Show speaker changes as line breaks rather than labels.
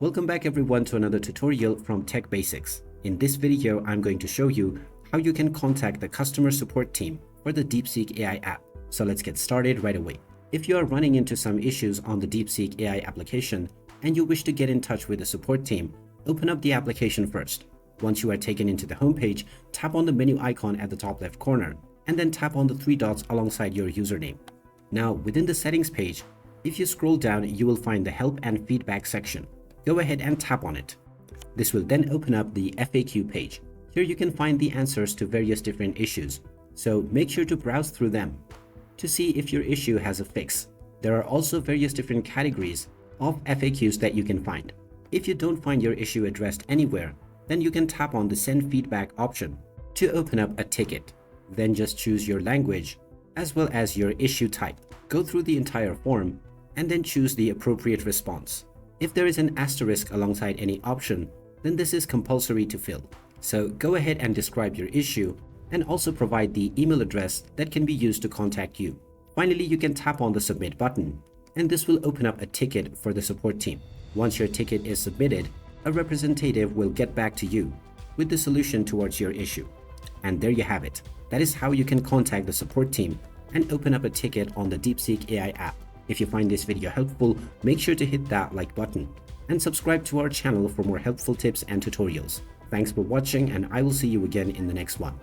Welcome back everyone to another tutorial from Tech Basics. In this video, I'm going to show you how you can contact the customer support team for the Deepseek AI app. So let's get started right away. If you are running into some issues on the Deepseek AI application and you wish to get in touch with the support team, open up the application first. Once you are taken into the homepage, tap on the menu icon at the top left corner and then tap on the three dots alongside your username. Now within the settings page, if you scroll down, you will find the help and feedback section. Go ahead and tap on it. This will then open up the FAQ page. Here you can find the answers to various different issues, so make sure to browse through them to see if your issue has a fix. There are also various different categories of FAQs that you can find. If you don't find your issue addressed anywhere, then you can tap on the send feedback option to open up a ticket. Then just choose your language as well as your issue type. Go through the entire form and then choose the appropriate response. If there is an asterisk alongside any option, then this is compulsory to fill. So go ahead and describe your issue and also provide the email address that can be used to contact you. Finally, you can tap on the submit button and this will open up a ticket for the support team. Once your ticket is submitted, a representative will get back to you with the solution towards your issue. And there you have it. That is how you can contact the support team and open up a ticket on the Deepseek AI app. If you find this video helpful, make sure to hit that like button and subscribe to our channel for more helpful tips and tutorials. Thanks for watching, and I will see you again in the next one.